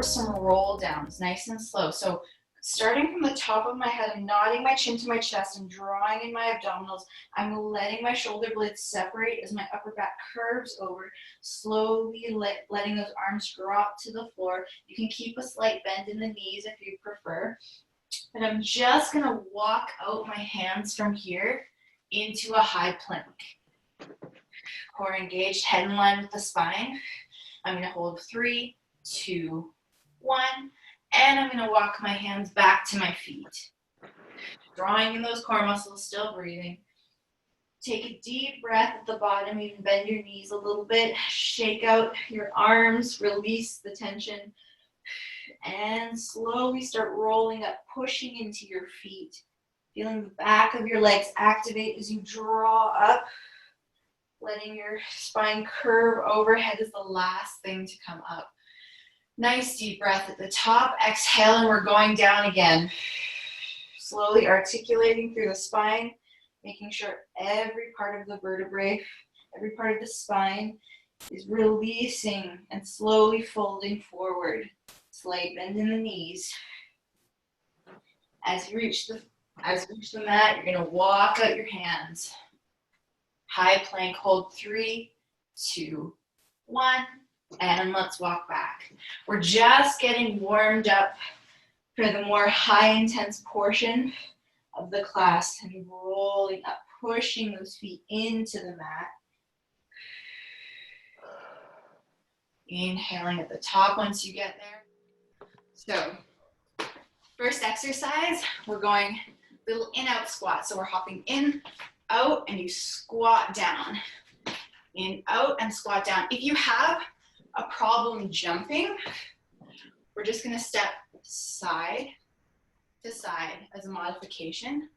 with some roll downs, nice and slow. So starting from the top of my head, I'm nodding my chin to my chest and drawing in my abdominals. I'm letting my shoulder blades separate as my upper back curves over, slowly letting those arms drop to the floor. You can keep a slight bend in the knees if you prefer. And I'm just gonna walk out my hands from here into a high plank. Core engaged, head in line with the spine. I'm gonna hold 3, 2, 1, and I'm gonna walk my hands back to my feet. Drawing in those core muscles, still breathing. Take a deep breath at the bottom, even bend your knees a little bit. Shake out your arms, release the tension. And slowly start rolling up, pushing into your feet. Feeling the back of your legs activate as you draw up. Letting your spine curve overhead is the last thing to come up. Nice deep breath at the top. Exhale, and we're going down again. Slowly articulating through the spine, making sure every part of the vertebrae, every part of the spine is releasing and slowly folding forward. Slight bend in the knees. As you reach the mat, you're going to walk out your hands. High plank, hold 3, 2, 1, and let's walk back. We're just getting warmed up for the more high intense portion of the class, and rolling up, pushing those feet into the mat. Inhaling at the top once you get there. So, first exercise, we're going little in-out squat. So we're hopping in, out, and you squat down. In, out, and squat down. If you have a problem jumping, we're just gonna step side to side as a modification.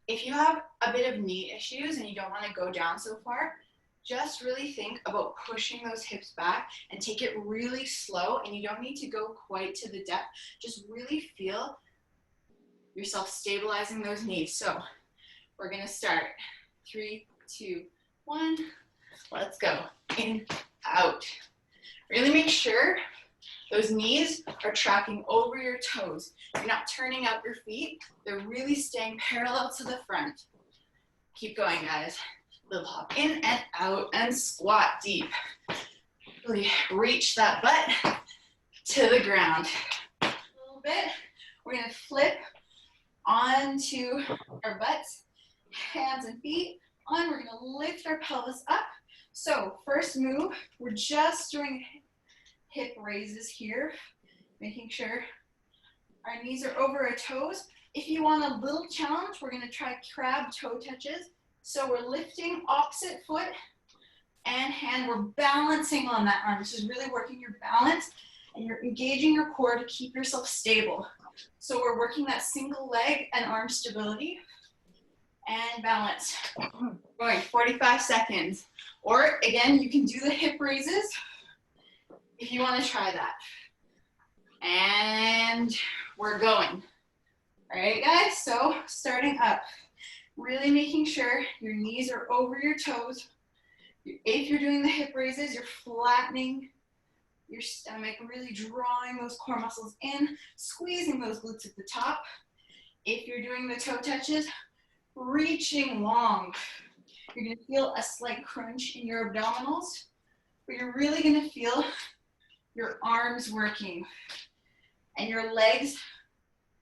If you have a bit of knee issues and you don't wanna go down so far, just really think about pushing those hips back and take it really slow, and you don't need to go quite to the depth. Just really feel yourself stabilizing those knees. So we're gonna start. 3, 2, 1. Let's go. In, out. Really make sure those knees are tracking over your toes. You're not turning out your feet. They're really staying parallel to the front. Keep going, guys. Little hop in and out and squat deep. Really reach that butt to the ground. A little bit. We're gonna flip onto our butts, hands and feet on. We're gonna lift our pelvis up. So first move, we're just doing hip raises here, making sure our knees are over our toes. If you want a little challenge, we're gonna try crab toe touches. So we're lifting opposite foot and hand. We're balancing on that arm. This is really working your balance, and you're engaging your core to keep yourself stable. So we're working that single leg and arm stability and balance. Going 45 seconds. Or again, you can do the hip raises if you want to try that. And we're going. All right, guys, so starting up. Really making sure your knees are over your toes. If you're doing the hip raises, you're flattening your stomach, really drawing those core muscles in, squeezing those glutes at the top. If you're doing the toe touches, reaching long. You're gonna feel a slight crunch in your abdominals, but you're really gonna feel your arms working, and your legs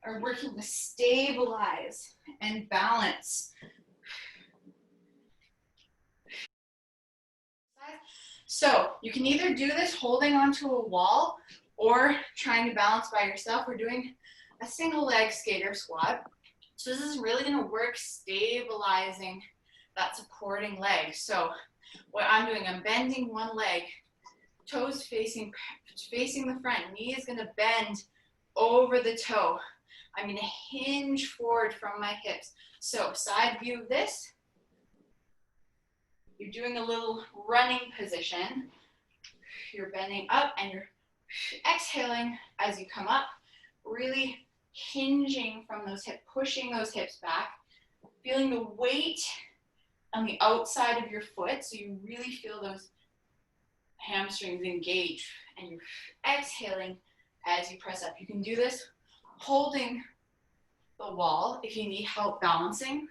are working to stabilize and balance. So you can either do this holding onto a wall or trying to balance by yourself. We're doing a single leg skater squat. So this is really gonna work stabilizing that supporting leg. So what I'm doing, I'm bending one leg, toes facing the front, knee is gonna bend over the toe. I'm gonna hinge forward from my hips. So side view of this. You're doing a little running position. You're bending up and you're exhaling as you come up, really hinging from those hips, pushing those hips back, feeling the weight on the outside of your foot, so you really feel those hamstrings engage, and you're exhaling as you press up. You can do this holding the wall if you need help balancing.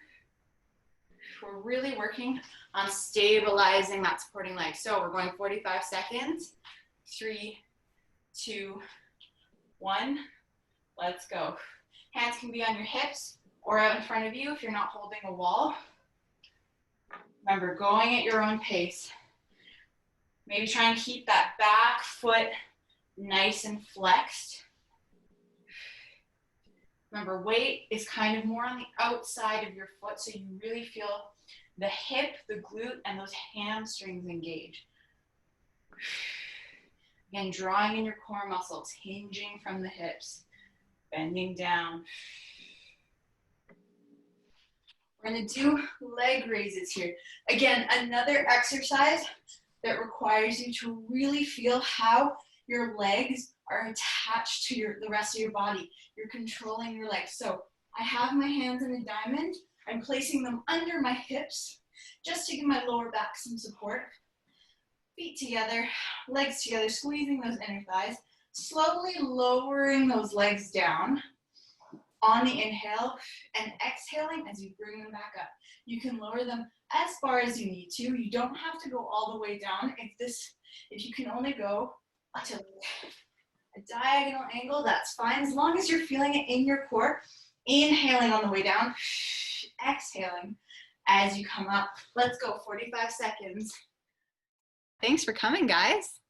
We're really working on stabilizing that supporting leg. So we're going 45 seconds. 3, 2, 1. Let's go. Hands can be on your hips or out in front of you if you're not holding a wall. Remember, going at your own pace. Maybe try and keep that back foot nice and flexed. Remember, weight is kind of more on the outside of your foot, so you really feel the hip, the glute, and those hamstrings engage. Again, drawing in your core muscles, hinging from the hips, bending down. We're gonna do leg raises here. Again, another exercise that requires you to really feel how your legs are attached to the rest of your body. You're controlling your legs. So I have my hands in a diamond. I'm placing them under my hips just to give my lower back some support. Feet together, legs together, squeezing those inner thighs. Slowly lowering those legs down on the inhale and exhaling as you bring them back up. You can lower them as far as you need to. You don't have to go all the way down. If you can only go to a diagonal angle, that's fine, as long as you're feeling it in your core. Inhaling on the way down, exhaling as you come up. Let's go, 45 seconds. Thanks for coming, guys.